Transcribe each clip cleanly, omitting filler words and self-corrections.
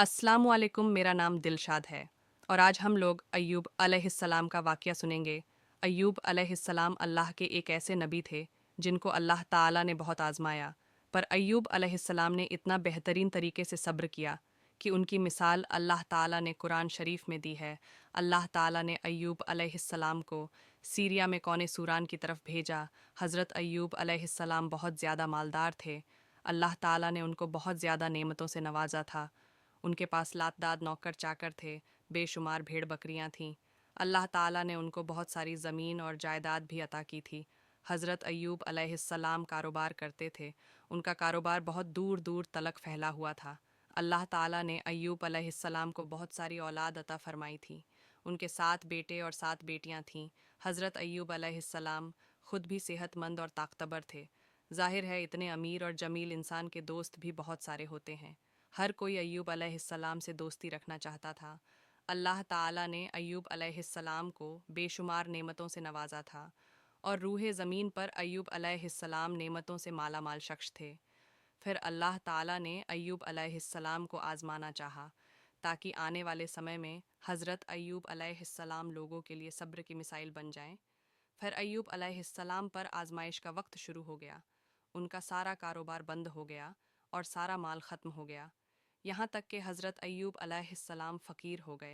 अस्सलाम वालेकुम। मेरा नाम दिलशाद है और आज हम लोग अय्यूब अलैहिस्सलाम का वाक़या सुनेंगे। अय्यूब अलैहिस्सलाम अल्लाह के एक ऐसे नबी थे जिनको अल्लाह ताला ने बहुत आज़माया, पर अय्यूब अलैहिस्सलाम ने इतना बेहतरीन तरीके से सब्र किया कि उनकी मिसाल अल्लाह ताला ने कुरान शरीफ में दी है। अल्लाह ताला ने अय्यूब अलैहिस्सलाम को सीरिया में कौने सूरान की तरफ भेजा। हज़रत अय्यूब अलैहिस्सलाम बहुत ज़्यादा मालदार थे। अल्लाह ताला ने उनको बहुत ज़्यादा नेमतों से नवाजा था। उनके पास लातदाद नौकर चाकर थे, बेशुमार भेड़ बकरियां थीं। अल्लाह ताला ने उनको बहुत सारी ज़मीन और जायदाद भी अता की थी। हज़रत अय्यूब अलैहिस्सलाम कारोबार करते थे। उनका कारोबार बहुत दूर दूर तलक फैला हुआ था। अल्लाह ताला ने अय्यूब अलैहिस्सलाम को बहुत सारी औलाद अता फरमाई थी। उनके 7 बेटे और 7 बेटियां थीं। हज़रत अय्यूब अलैहिस्सलाम खुद भी सेहतमंद और ताकतवर थे। जाहिर है इतने अमीर और जमील इंसान के दोस्त भी बहुत सारे होते हैं। हर कोई अय्यूब अलैहिस्सलाम से दोस्ती रखना चाहता था। अल्लाह ताला ने अय्यूब अलैहिस्सलाम को बेशुमार नेमतों से नवाजा था और रूहे ज़मीन पर अय्यूब अलैहिस्सलाम नेमतों से माला माल शख्स थे। फिर अल्लाह ताला ने अय्यूब अलैहिस्सलाम को आज़माना चाहा ताकि आने वाले समय में हज़रत अय्यूब अलैहिस्सलाम लोगों के लिए सब्र की मिसाइल बन जाएं। फिर अय्यूब अलैहिस्सलाम पर आजमाइश का वक्त शुरू हो गया। उनका सारा कारोबार बंद हो गया और सारा माल ख़त्म हो गया, यहाँ तक कि हज़रत अय्यूब अलैहिस्सलाम फ़कीर हो गए।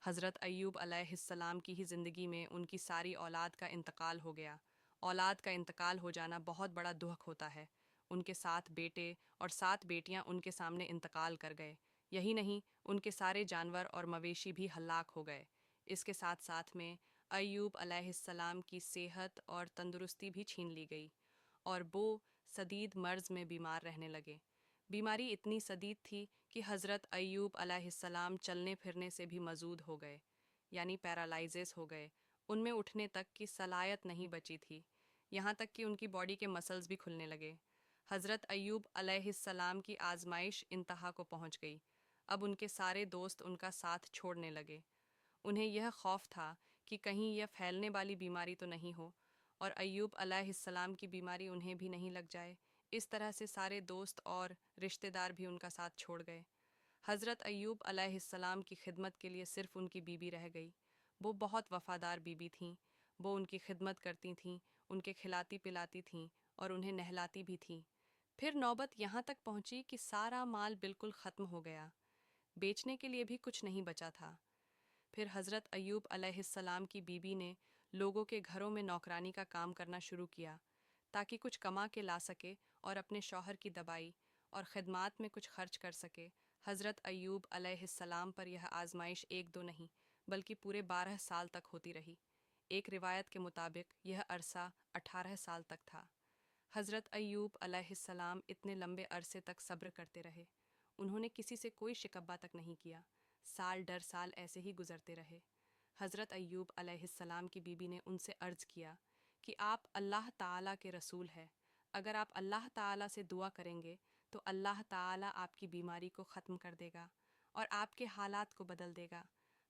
हज़रत अय्यूब अलैहिस्सलाम की ही ज़िंदगी में उनकी सारी औलाद का इंतकाल हो गया। औलाद का इंतकाल हो जाना बहुत बड़ा दुख होता है। उनके 7 बेटे और 7 बेटियां उनके सामने इंतकाल कर गए। यही नहीं, उनके सारे जानवर और मवेशी भी हलाक हो गए। इसके साथ साथ में अय्यूब अलैहिस्सलाम की सेहत और तंदुरुस्ती भी छीन ली गई और वो सदीद मर्ज़ में बीमार रहने लगे। बीमारी इतनी सदीद थी कि हज़रत अय्यूब अलैहिस्सलाम चलने फिरने से भी मजूद हो गए, यानी पैरालाइजिस हो गए। उनमें उठने तक की सलाहियत नहीं बची थी, यहाँ तक कि उनकी बॉडी के मसल्स भी खुलने लगे। हज़रत अय्यूब अलैहिस्सलाम की आजमाइश इंतहा को पहुँच गई। अब उनके सारे दोस्त उनका साथ छोड़ने लगे। उन्हें यह खौफ था कि कहीं यह फैलने वाली बीमारी तो नहीं हो और अय्यूब अलैहिस्सलाम की बीमारी उन्हें भी नहीं लग जाए। इस तरह से सारे दोस्त और रिश्तेदार भी उनका साथ छोड़ गए। हज़रत अय्यूब अलैहिस्सलाम की खिदमत के लिए सिर्फ उनकी बीबी रह गई। वो बहुत वफ़ादार बीबी थीं। वो उनकी खिदमत करती थीं, उनके खिलाती पिलाती थीं और उन्हें नहलाती भी थीं। फिर नौबत यहाँ तक पहुँची कि सारा माल बिल्कुल ख़त्म हो गया, बेचने के लिए भी कुछ नहीं बचा था। फिर हज़रत अय्यूब अलैहिस्सलाम की बीबी ने लोगों के घरों में नौकरानी का काम करना शुरू किया ताकि कुछ कमा के ला सके और अपने शौहर की दवाई और ख़िदमात में कुछ खर्च कर सके। हज़रत अय्यूब अलैहिस्सलाम पर यह आजमाइश एक दो नहीं बल्कि पूरे 12 साल तक होती रही। एक रिवायत के मुताबिक यह अरसा 18 साल तक था। हज़रत अय्यूब अलैहिस्सलाम इतने लंबे अरसे तक सब्र करते रहे। उन्होंने किसी से कोई शिकवा तक नहीं किया। साल डर साल ऐसे ही गुजरते रहे। हज़रत अय्यूब अलैहिस्सलाम की बीबी ने उनसे अर्ज़ किया कि आप अल्लाह ताला के रसूल हैं। अगर आप अल्लाह ताला से दुआ करेंगे तो अल्लाह ताला आपकी बीमारी को ख़त्म कर देगा और आपके हालात को बदल देगा।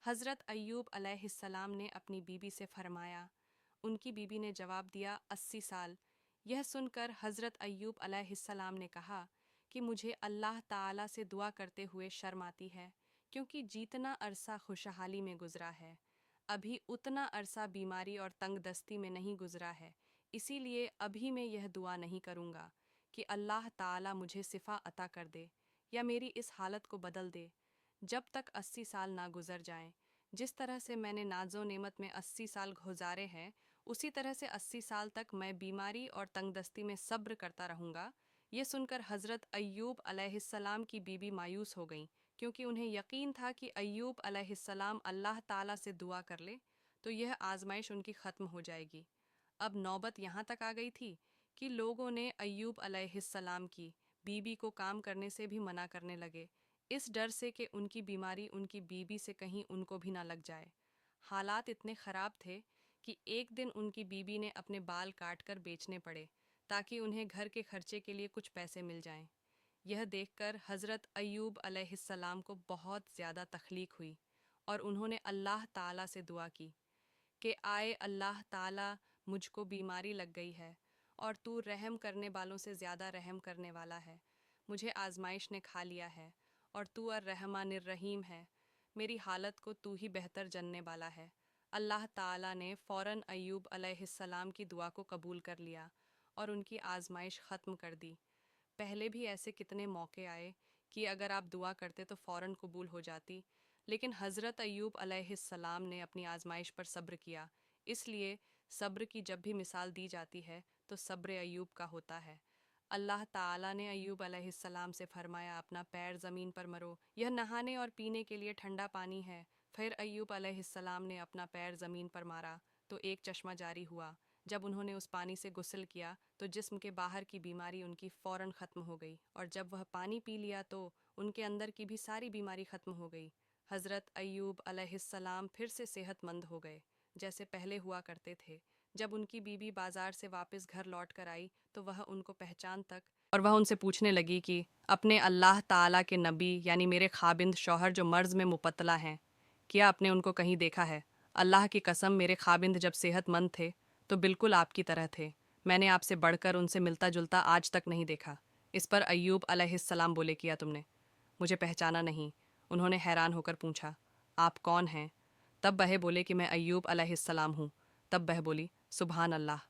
हज़रत अय्यूब अलैहिस्सलाम ने अपनी बीबी से फरमाया। उनकी बीबी ने जवाब दिया, 80 साल। यह सुनकर हज़रत अय्यूब अलैहिस्सलाम ने कहा कि मुझे अल्लाह ताला से दुआ करते हुए शर्म आती है, क्योंकि जितना अरसा खुशहाली में गुजरा है अभी उतना अरसा बीमारी और तंग दस्ती में नहीं गुजरा है। इसीलिए अभी मैं यह दुआ नहीं करूँगा कि अल्लाह ताला मुझे सिफ़ा अता कर दे या मेरी इस हालत को बदल दे जब तक 80 साल ना गुजर जाएं। जिस तरह से मैंने नाज़ो नेमत में 80 साल गुजारे हैं, उसी तरह से 80 साल तक मैं बीमारी और तंगदस्ती में सब्र करता रहूँगा। ये सुनकर हज़रत अय्यूब अलैहिस्सलाम की बीबी मायूस हो गईं, क्योंकि उन्हें यकीन था कि अय्यूब अलैहिस्सलाम अल्लाह ताला से दुआ कर ले तो यह आजमाइश उनकी ख़त्म हो जाएगी। अब नौबत यहाँ तक आ गई थी कि लोगों ने अय्यूब अलैहिस्सलाम की बीबी को काम करने से भी मना करने लगे, इस डर से कि उनकी बीमारी उनकी बीबी से कहीं उनको भी ना लग जाए। हालात इतने ख़राब थे कि एक दिन उनकी बीबी ने अपने बाल काट कर बेचने पड़े ताकि उन्हें घर के खर्चे के लिए कुछ पैसे मिल जाएं। यह देखकर हज़रत अय्यूब अलैहिस्सलाम को बहुत ज़्यादा तख्लीक हुई और उन्होंने अल्लाह ताला से दुआ की कि आए अल्लाह ताला, मुझको बीमारी लग गई है और तू रहम करने वालों से ज़्यादा रहम करने वाला है। मुझे आजमाइश ने खा लिया है اور تو الرحمن الرحیم ہے، میری حالت کو تو ہی بہتر جاننے والا ہے۔ اللہ تعالیٰ نے فوراً ایوب علیہ السلام کی دعا کو قبول کر لیا اور ان کی آزمائش ختم کر دی۔ پہلے بھی ایسے کتنے موقع آئے کہ اگر آپ دعا کرتے تو فوراً قبول ہو جاتی، لیکن حضرت ایوب علیہ السلام نے اپنی آزمائش پر صبر کیا۔ اس لیے صبر کی جب بھی مثال دی جاتی ہے تو صبر ایوب کا ہوتا ہے۔ اللہ تعالیٰ نے ایوب علیہ السلام سے فرمایا، اپنا پیر زمین پر مرو، یہ نہانے اور پینے کے لیے ٹھنڈا پانی ہے۔ پھر ایوب علیہ السلام نے اپنا پیر زمین پر مارا تو ایک چشمہ جاری ہوا۔ جب انہوں نے اس پانی سے غسل کیا تو جسم کے باہر کی بیماری ان کی فوراً ختم ہو گئی، اور جب وہ پانی پی لیا تو ان کے اندر کی بھی ساری بیماری ختم ہو گئی۔ حضرت ایوب علیہ السلام پھر سے صحت مند ہو گئے جیسے پہلے ہوا کرتے تھے۔ جب ان کی بیوی بازار سے واپس گھر لوٹ کر آئی تو وہ ان کو پہچان تک اور وہ ان سے پوچھنے لگی کہ اپنے اللہ تعالیٰ کے نبی یعنی میرے خابند شوہر جو مرض میں مبتلا ہیں، کیا آپ نے ان کو کہیں دیکھا ہے؟ اللہ کی قسم، میرے خابند جب صحت مند تھے تو بالکل آپ کی طرح تھے، میں نے آپ سے بڑھ کر ان سے ملتا جلتا آج تک نہیں دیکھا۔ اس پر ایوب علیہ السلام بولے، کیا تم نے مجھے پہچانا نہیں؟ انہوں نے حیران ہو کر پوچھا، آپ کون ہیں؟ تب وہ بولے کہ میں ایوب علیہ السلام ہوں۔ تب وہ بولی، سبحان اللہ،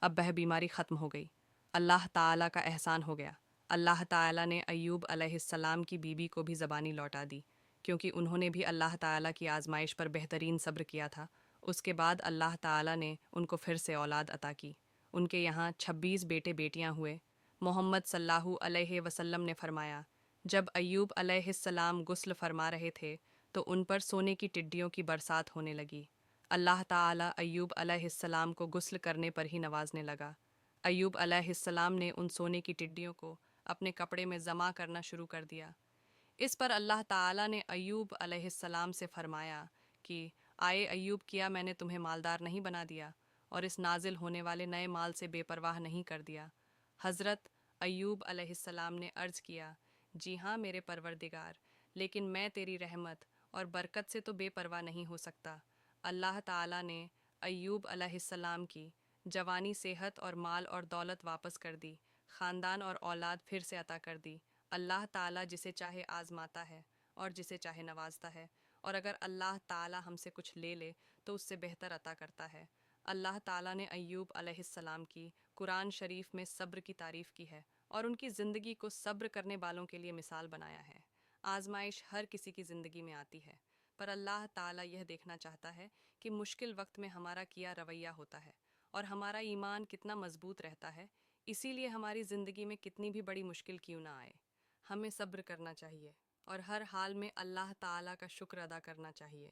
اب وہ بیماری ختم ہو گئی، اللہ تعالیٰ کا احسان ہو گیا۔ اللہ تعالیٰ نے ایوب علیہ السلام کی بیوی کو بھی زبانی لوٹا دی، کیونکہ انہوں نے بھی اللہ تعالیٰ کی آزمائش پر بہترین صبر کیا تھا۔ اس کے بعد اللہ تعالیٰ نے ان کو پھر سے اولاد عطا کی۔ ان کے یہاں 26 بیٹے بیٹیاں ہوئے۔ محمد صلی اللہ علیہ وسلم نے فرمایا، جب ایوب علیہ السلام غسل فرما رہے تھے تو ان پر سونے کی ٹڈیوں کی برسات ہونے لگی۔ اللہ تعالیٰ ایوب علیہ السلام کو غسل کرنے پر ہی نوازنے لگا۔ ایوب علیہ السلام نے ان سونے کی ٹڈیوں کو اپنے کپڑے میں جمع کرنا شروع کر دیا۔ اس پر اللہ تعالیٰ نے ایوب علیہ السلام سے فرمایا کہ آئے ایوب، کیا میں نے تمہیں مالدار نہیں بنا دیا اور اس نازل ہونے والے نئے مال سے بے پرواہ نہیں کر دیا؟ حضرت ایوب علیہ السلام نے عرض کیا، جی ہاں میرے پروردگار، لیکن میں تیری رحمت اور برکت سے تو بے پرواہ نہیں ہو سکتا۔ اللہ تعالیٰ نے ایوب علیہ السلام کی جوانی، صحت اور مال اور دولت واپس کر دی، خاندان اور اولاد پھر سے عطا کر دی۔ اللہ تعالیٰ جسے چاہے آزماتا ہے اور جسے چاہے نوازتا ہے، اور اگر اللہ تعالیٰ ہم سے کچھ لے لے تو اس سے بہتر عطا کرتا ہے۔ اللہ تعالیٰ نے ایوب علیہ السلام کی قرآن شریف میں صبر کی تعریف کی ہے اور ان کی زندگی کو صبر کرنے والوں کے لیے مثال بنایا ہے۔ آزمائش ہر کسی کی زندگی میں آتی ہے، پر اللہ تعالیٰ یہ دیکھنا چاہتا ہے کہ مشکل وقت میں ہمارا کیا رویہ ہوتا ہے اور ہمارا ایمان کتنا مضبوط رہتا ہے۔ اسی لیے ہماری زندگی میں کتنی بھی بڑی مشکل کیوں نہ آئے، ہمیں صبر کرنا چاہیے اور ہر حال میں اللہ تعالیٰ کا شکر ادا کرنا چاہیے۔